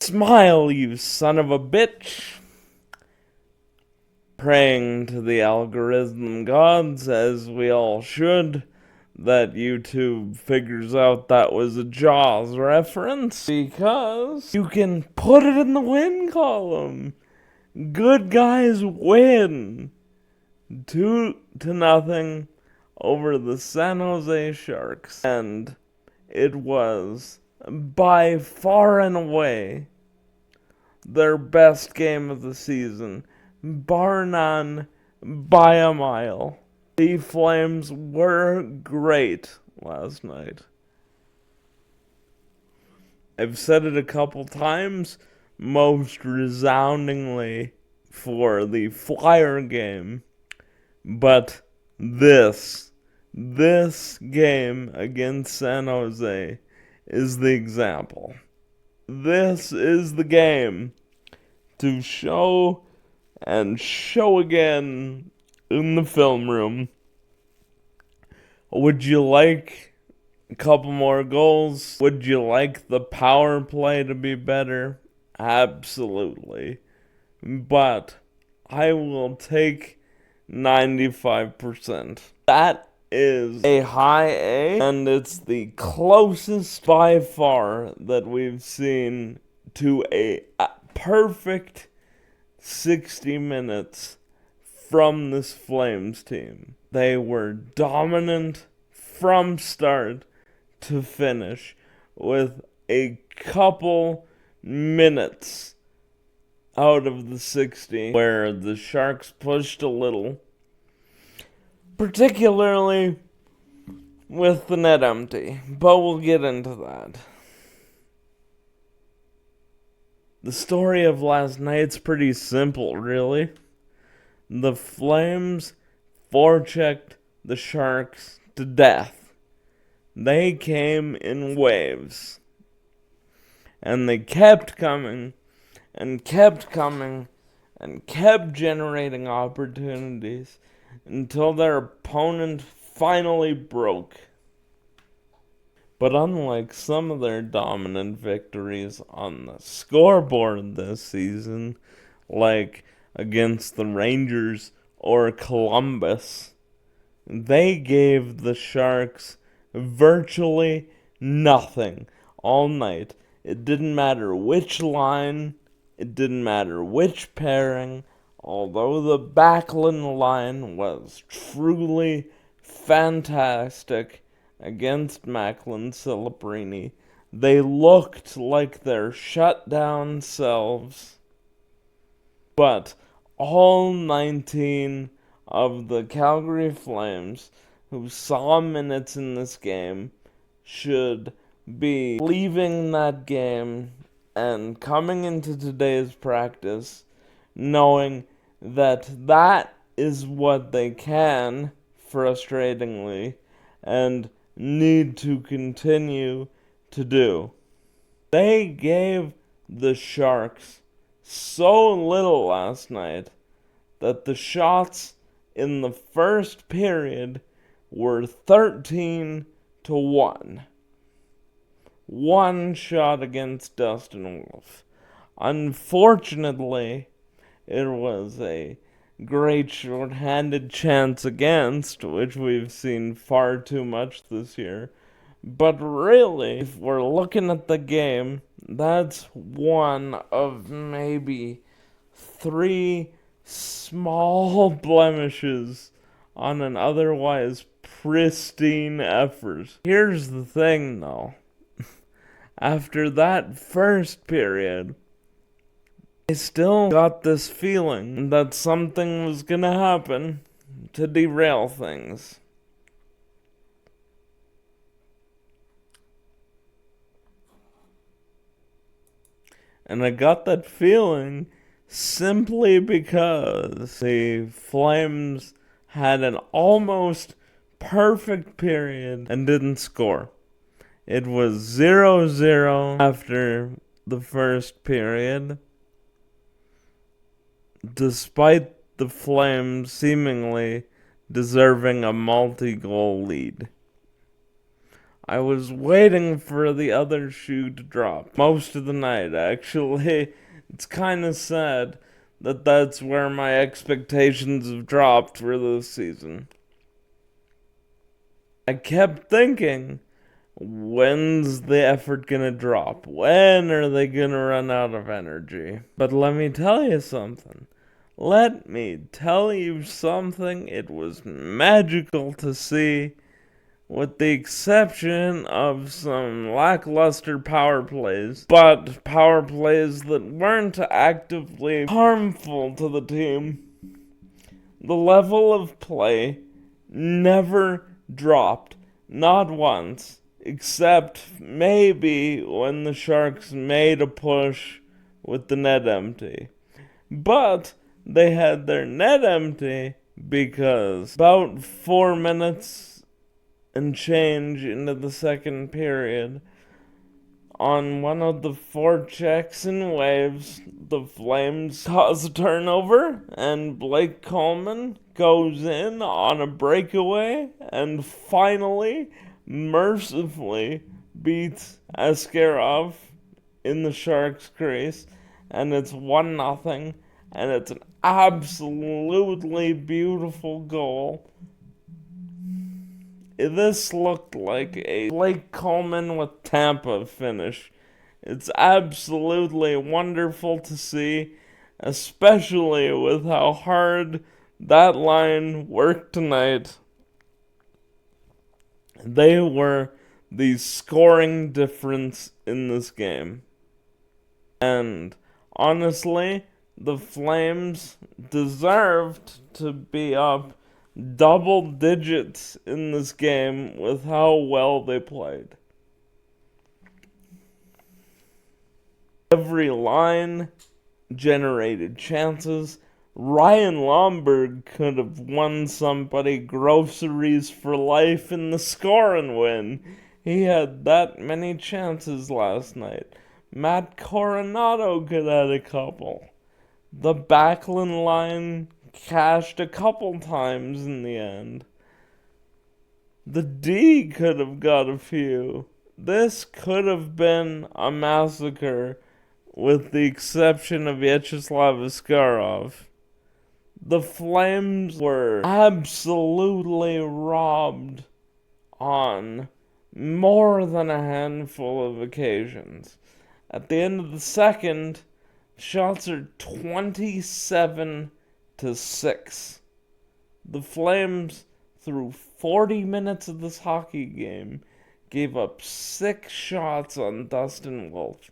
Smile, you son of a bitch. Praying to the algorithm gods, as we all should, that YouTube figures out that was a Jaws reference, because you can put it in the win column. Good guys win 2-0 over the San Jose Sharks, and it was by far and away their best game of the season, bar none, by a mile. The Flames were great last night. I've said it a couple times, most resoundingly for the Flyer game, but this game against San Jose is the example. This is the game to show and show again in the film room. Would you like a couple more goals? Would you like the power play to be better? Absolutely. But I will take 95%. That is a high A, and it's the closest by far that we've seen to a perfect 60 minutes from this Flames team. They were dominant from start to finish, with a couple minutes out of the 60 where the Sharks pushed a little, particularly with the net empty, but we'll get into that. The story of last night's pretty simple, really. The Flames forechecked the Sharks to death. They came in waves. And they kept coming, and kept coming, and kept generating opportunities until their opponent finally broke. But unlike some of their dominant victories on the scoreboard this season, like against the Rangers or Columbus, they gave the Sharks virtually nothing all night. It didn't matter which line, it didn't matter which pairing, although the Backlund line was truly fantastic against Macklin Celebrini. They looked like their shutdown selves. But all 19 of the Calgary Flames who saw minutes in this game should be leaving that game and coming into today's practice knowing that that is what they can, frustratingly, and need to continue to do. They gave the Sharks so little last night that the shots in the first period were 13-1. One shot against Dustin Wolf. Unfortunately, it was a great short-handed chance against, which we've seen far too much this year. But really, if we're looking at the game, that's one of maybe 3 small blemishes on an otherwise pristine effort. Here's the thing, though. After that first period, I still got this feeling that something was gonna happen to derail things. And I got that feeling simply because the Flames had an almost perfect period and didn't score. It was 0-0 after the first period, despite the Flames seemingly deserving a multi-goal lead. I was waiting for the other shoe to drop most of the night, actually. It's kind of sad that that's where my expectations have dropped for this season. I kept thinking, when's the effort gonna drop? When are they gonna run out of energy? But let me tell you something. Let me tell you something. It was magical to see, with the exception of some lackluster power plays, but power plays that weren't actively harmful to the team. The level of play never dropped, not once, except maybe when the Sharks made a push with the net empty. But they had their net empty because about 4 minutes and change into the second period, on one of the forechecks and waves, the Flames cause a turnover, and Blake Coleman goes in on a breakaway and finally, mercifully, beats Askarov in the Sharks' crease, and it's 1-0, and it's an absolutely beautiful goal. This looked like a Blake Coleman with Tampa finish. It's absolutely wonderful to see, especially with how hard that line worked tonight. They were the scoring difference in this game. And honestly, the Flames deserved to be up double digits in this game with how well they played. Every line generated chances. Ryan Lomberg could have won somebody groceries for life in the scoring win. He had that many chances last night. Matt Coronado could add a couple. The Backlund line cashed a couple times in the end. The D could have got a few. This could have been a massacre, with the exception of Vyacheslav Askarov. The Flames were absolutely robbed on more than a handful of occasions. At the end of the second, shots are 27-6. The Flames, through 40 minutes of this hockey game, gave up 6 shots on Dustin Wolf.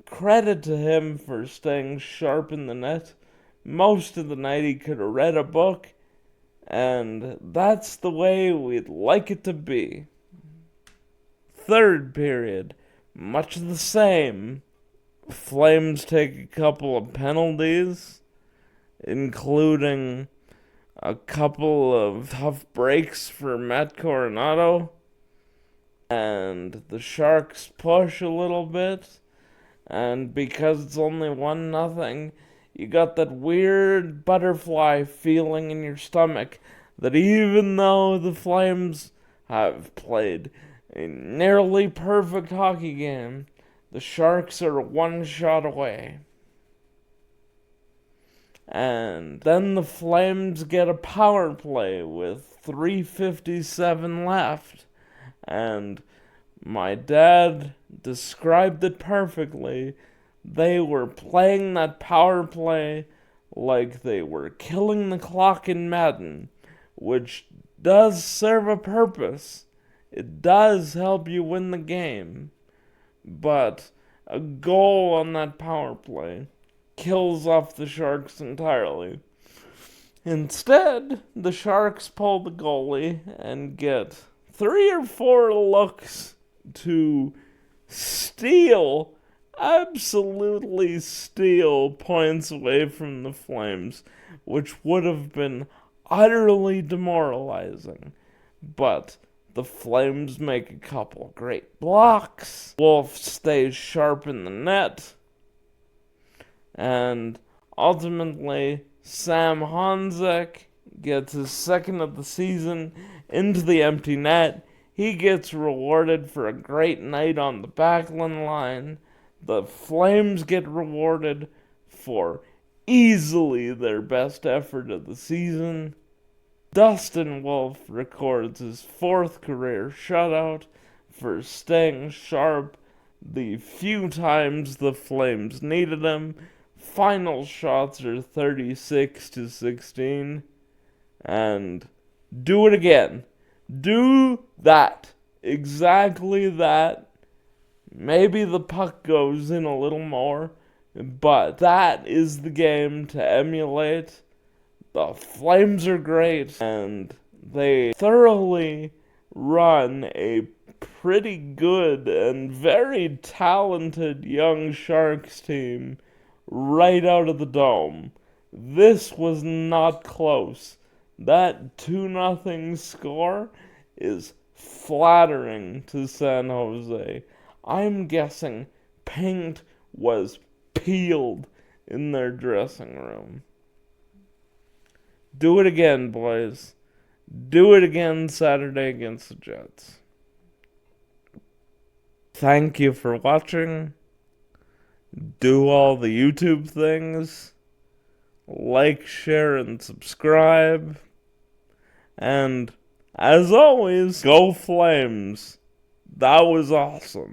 Credit to him for staying sharp in the net. Most of the night he could have read a book, and that's the way we'd like it to be. Third period, much the same. Flames take a couple of penalties, including a couple of tough breaks for Matt Coronado, and the Sharks push a little bit, and because it's only 1-0, you got that weird butterfly feeling in your stomach that even though the Flames have played a nearly perfect hockey game, the Sharks are 1 shot away. And then the Flames get a power play with 3:57 left. And my dad described it perfectly. They were playing that power play like they were killing the clock in Madden, which does serve a purpose. It does help you win the game. But a goal on that power play kills off the Sharks entirely. Instead, the Sharks pull the goalie and get 3 or 4 looks to steal, absolutely steal points away from the Flames, which would have been utterly demoralizing. But the Flames make a couple great blocks. Wolf stays sharp in the net. And ultimately, Sam Honzek gets his second of the season into the empty net. He gets rewarded for a great night on the Backlund line. The Flames get rewarded for easily their best effort of the season. Dustin Wolf records his 4th career shutout for staying sharp the few times the Flames needed him. Final shots are 36-16. And do it again. Do that. Exactly that. Maybe the puck goes in a little more, but that is the game to emulate. The Flames are great, and they thoroughly run a pretty good and very talented young Sharks team right out of the dome. This was not close. That 2-0 score is flattering to San Jose. I'm guessing paint was peeled in their dressing room. Do it again, boys. Do it again Saturday against the Jets. Thank you for watching. Do all the YouTube things. Like, share, and subscribe. And, as always, go Flames. That was awesome.